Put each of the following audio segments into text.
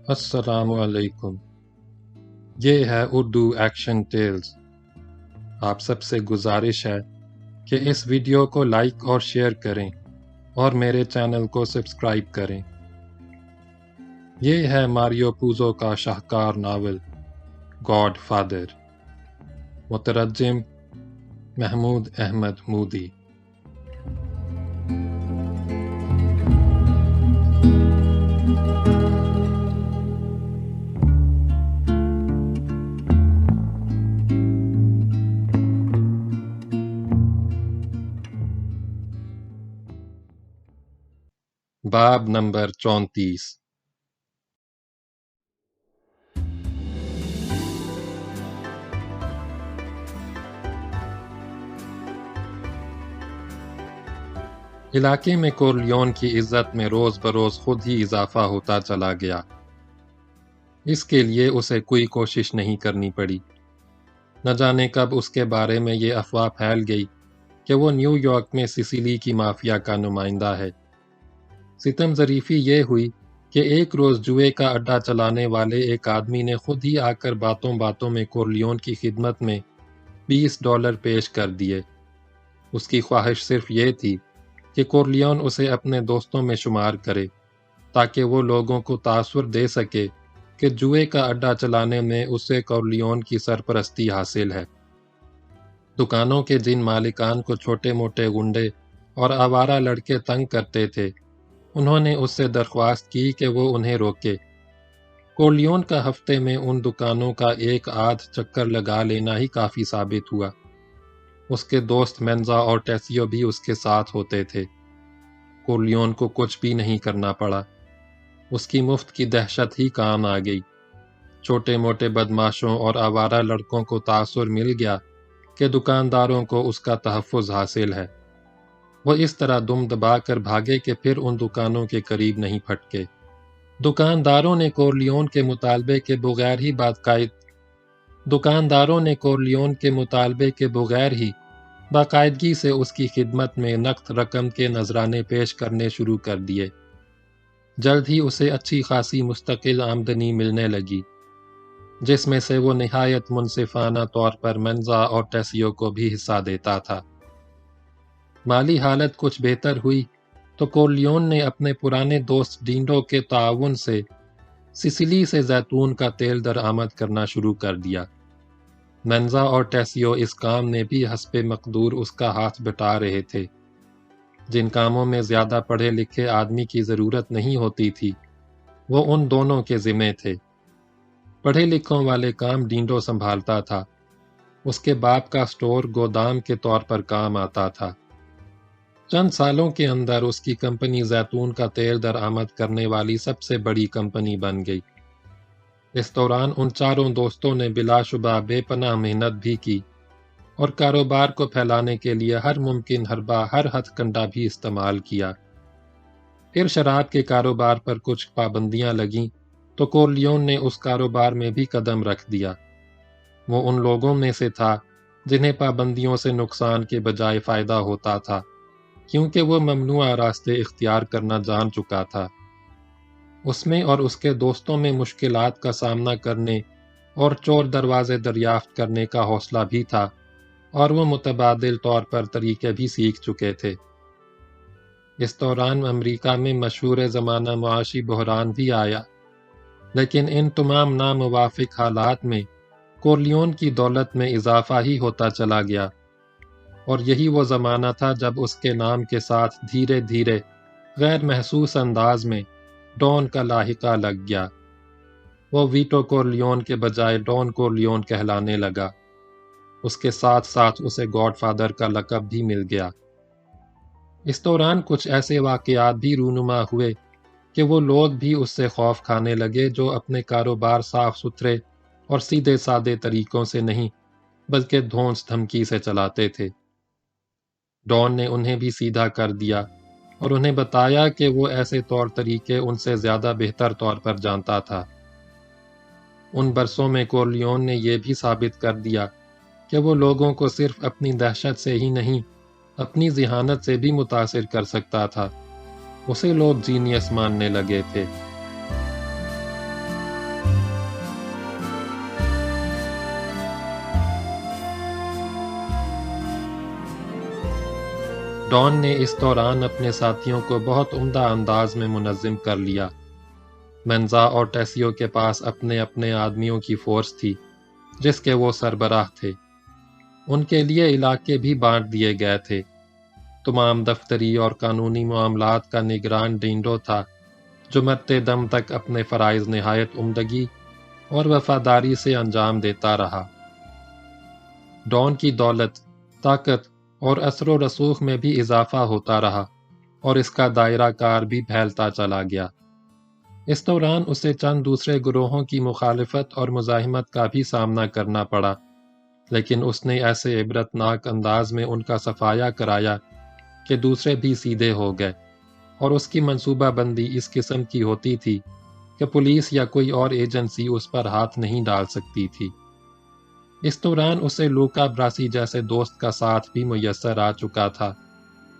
السلام علیکم۔ یہ ہے اردو ایکشن ٹیلز۔ آپ سب سے گزارش ہے کہ اس ویڈیو کو لائک اور شیئر کریں اور میرے چینل کو سبسکرائب کریں۔ یہ ہے ماریو پوزو کا شاہکار ناول گاڈ فادر۔ مترجم محمود احمد مودی۔ باب نمبر 34۔ علاقے میں کورلیون کی عزت میں روز بروز خود ہی اضافہ ہوتا چلا گیا۔ اس کے لیے اسے کوئی کوشش نہیں کرنی پڑی۔ نہ جانے کب اس کے بارے میں یہ افواہ پھیل گئی کہ وہ نیو یارک میں سسیلی کی مافیا کا نمائندہ ہے۔ ستم ظریفی یہ ہوئی کہ ایک روز جوئے کا اڈا چلانے والے ایک آدمی نے خود ہی آ کر باتوں باتوں میں کورلیون کی خدمت میں $20 پیش کر دیے۔ اس کی خواہش صرف یہ تھی کہ کورلیون اسے اپنے دوستوں میں شمار کرے تاکہ وہ لوگوں کو تاثر دے سکے کہ جوئے کا اڈا چلانے میں اسے کورلیون کی سرپرستی حاصل ہے۔ دکانوں کے جن مالکان کو چھوٹے موٹے گنڈے اور آوارہ لڑکے تنگ کرتے تھے، انہوں نے اس سے درخواست کی کہ وہ انہیں روکے۔ کورلیون کا ہفتے میں ان دکانوں کا ایک آدھ چکر لگا لینا ہی کافی ثابت ہوا۔ اس کے دوست مینزا اور ٹیسیو بھی اس کے ساتھ ہوتے تھے۔ کورلیون کو کچھ بھی نہیں کرنا پڑا۔ اس کی مفت کی دہشت ہی کام آ گئی۔ چھوٹے موٹے بدماشوں اور آوارہ لڑکوں کو تاثر مل گیا کہ دکانداروں کو اس کا تحفظ حاصل ہے۔ وہ اس طرح دم دبا کر بھاگے کہ پھر ان دکانوں کے قریب نہیں پھٹکے۔ دکانداروں نے کورلیون کے مطالبے کے بغیر ہی باقاعدگی سے اس کی خدمت میں نقد رقم کے نذرانے پیش کرنے شروع کر دیے۔ جلد ہی اسے اچھی خاصی مستقل آمدنی ملنے لگی، جس میں سے وہ نہایت منصفانہ طور پر منزا اور ٹیسیو کو بھی حصہ دیتا تھا۔ مالی حالت کچھ بہتر ہوئی تو کورلیون نے اپنے پرانے دوست ڈینڈو کے تعاون سے سسیلی سے زیتون کا تیل درآمد کرنا شروع کر دیا۔ منزا اور ٹیسیو اس کام میں بھی حسب مقدور اس کا ہاتھ بٹا رہے تھے۔ جن کاموں میں زیادہ پڑھے لکھے آدمی کی ضرورت نہیں ہوتی تھی، وہ ان دونوں کے ذمے تھے۔ پڑھے لکھوں والے کام ڈینڈو سنبھالتا تھا۔ اس کے باپ کا سٹور گودام کے طور پر کام آتا تھا۔ چند سالوں کے اندر اس کی کمپنی زیتون کا تیل درآمد کرنے والی سب سے بڑی کمپنی بن گئی۔ اس دوران ان چاروں دوستوں نے بلا شبہ بے پناہ محنت بھی کی اور کاروبار کو پھیلانے کے لیے ہر ممکن حربہ ہر ہتھ کنڈا بھی استعمال کیا۔ پھر شراب کے کاروبار پر کچھ پابندیاں لگیں تو کورلیون نے اس کاروبار میں بھی قدم رکھ دیا۔ وہ ان لوگوں میں سے تھا جنہیں پابندیوں سے نقصان کے بجائے فائدہ ہوتا تھا، کیونکہ وہ ممنوع راستے اختیار کرنا جان چکا تھا۔ اس میں اور اس کے دوستوں میں مشکلات کا سامنا کرنے اور چور دروازے دریافت کرنے کا حوصلہ بھی تھا، اور وہ متبادل طور پر طریقے بھی سیکھ چکے تھے۔ اس دوران امریکہ میں مشہور زمانہ معاشی بحران بھی آیا، لیکن ان تمام ناموافق حالات میں کورلیون کی دولت میں اضافہ ہی ہوتا چلا گیا، اور یہی وہ زمانہ تھا جب اس کے نام کے ساتھ دھیرے دھیرے غیر محسوس انداز میں ڈون کا لاحقہ لگ گیا۔ وہ ویٹو کورلیون کے بجائے ڈون کورلیون کہلانے لگا۔ اس کے ساتھ ساتھ اسے گاڈ فادر کا لقب بھی مل گیا۔ اس دوران کچھ ایسے واقعات بھی رونما ہوئے کہ وہ لوگ بھی اس سے خوف کھانے لگے جو اپنے کاروبار صاف ستھرے اور سیدھے سادے طریقوں سے نہیں بلکہ دھونس دھمکی سے چلاتے تھے۔ ڈون نے انہیں بھی سیدھا کر دیا اور انہیں بتایا کہ وہ ایسے طور طریقے ان سے زیادہ بہتر طور پر جانتا تھا۔ ان برسوں میں کورلیون نے یہ بھی ثابت کر دیا کہ وہ لوگوں کو صرف اپنی دہشت سے ہی نہیں، اپنی ذہانت سے بھی متاثر کر سکتا تھا۔ اسے لوگ جینیس ماننے لگے تھے۔ ڈان نے اس دوران اپنے ساتھیوں کو بہت عمدہ انداز میں منظم کر لیا۔ منزا اور ٹیسیو کے پاس اپنے اپنے آدمیوں کی فورس تھی جس کے وہ سربراہ تھے۔ ان کے لیے علاقے بھی بانٹ دیے گئے تھے۔ تمام دفتری اور قانونی معاملات کا نگران ڈینڈو تھا، جو مرتے دم تک اپنے فرائض نہایت عمدگی اور وفاداری سے انجام دیتا رہا۔ ڈان کی دولت، طاقت اور اثر و رسوخ میں بھی اضافہ ہوتا رہا اور اس کا دائرہ کار بھی پھیلتا چلا گیا۔ اس دوران اسے چند دوسرے گروہوں کی مخالفت اور مزاحمت کا بھی سامنا کرنا پڑا، لیکن اس نے ایسے عبرتناک انداز میں ان کا صفایا کرایا کہ دوسرے بھی سیدھے ہو گئے، اور اس کی منصوبہ بندی اس قسم کی ہوتی تھی کہ پولیس یا کوئی اور ایجنسی اس پر ہاتھ نہیں ڈال سکتی تھی۔ اس دوران اسے لوکا براسی جیسے دوست کا ساتھ بھی میسر آ چکا تھا،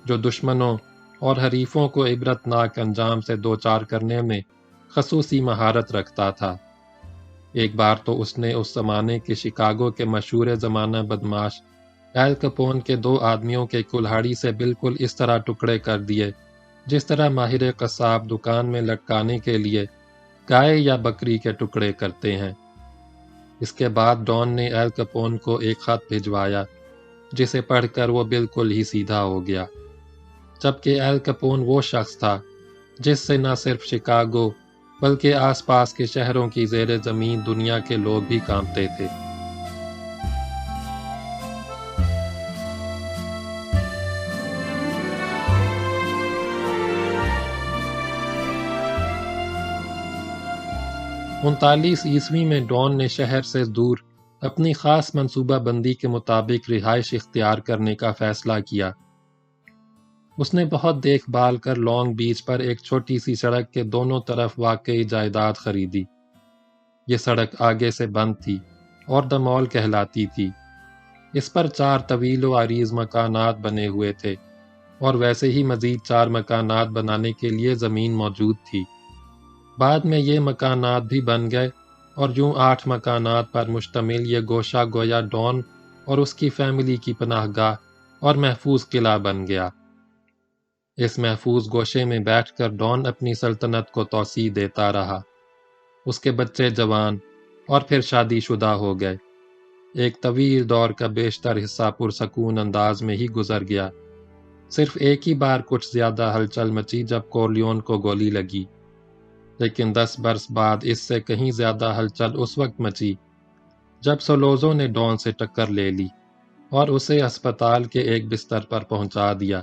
جو دشمنوں اور حریفوں کو عبرتناک انجام سے دوچار کرنے میں خصوصی مہارت رکھتا تھا۔ ایک بار تو اس نے اس زمانے کے شکاگو کے مشہور زمانہ بدماش ایل کپون کے 2 آدمیوں کے کلہاڑی سے بالکل اس طرح ٹکڑے کر دیے جس طرح ماہر قصاب دکان میں لٹکانے کے لیے گائے یا بکری کے ٹکڑے کرتے ہیں۔ اس کے بعد ڈان نے ایل کپون کو ایک خط بھجوایا جسے پڑھ کر وہ بالکل ہی سیدھا ہو گیا، جبکہ ایل کپون وہ شخص تھا جس سے نہ صرف شکاگو بلکہ آس پاس کے شہروں کی زیر زمین دنیا کے لوگ بھی کانپتے تھے۔ انتالیس عیسوی میں ڈان نے شہر سے دور اپنی خاص منصوبہ بندی کے مطابق رہائش اختیار کرنے کا فیصلہ کیا۔ اس نے بہت دیکھ بھال کر لانگ بیچ پر ایک چھوٹی سی سڑک کے دونوں طرف واقعی جائیداد خریدی۔ یہ سڑک آگے سے بند تھی اور دا مال کہلاتی تھی۔ اس پر 4 طویل و عریض مکانات بنے ہوئے تھے، اور ویسے ہی مزید 4 مکانات بنانے کے لیے زمین موجود تھی۔ بعد میں یہ مکانات بھی بن گئے، اور یوں 8 مکانات پر مشتمل یہ گوشہ گویا ڈان اور اس کی فیملی کی پناہ گاہ اور محفوظ قلعہ بن گیا۔ اس محفوظ گوشے میں بیٹھ کر ڈان اپنی سلطنت کو توسیع دیتا رہا۔ اس کے بچے جوان اور پھر شادی شدہ ہو گئے۔ ایک طویل دور کا بیشتر حصہ پرسکون انداز میں ہی گزر گیا۔ صرف ایک ہی بار کچھ زیادہ ہلچل مچی جب کورلیون کو گولی لگی، لیکن 10 برس بعد اس سے کہیں زیادہ ہلچل اس وقت مچی جب سولوزو نے ڈان سے ٹکر لے لی اور اسے اسپتال کے ایک بستر پر پہنچا دیا۔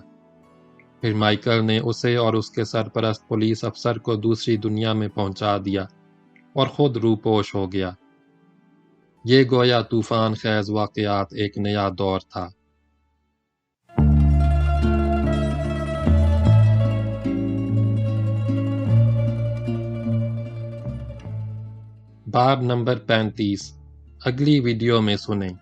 پھر مائیکل نے اسے اور اس کے سرپرست پولیس افسر کو دوسری دنیا میں پہنچا دیا اور خود روپوش ہو گیا۔ یہ گویا طوفان خیز واقعات ایک نیا دور تھا۔ باب نمبر 35 اگلی ویڈیو میں سنیں۔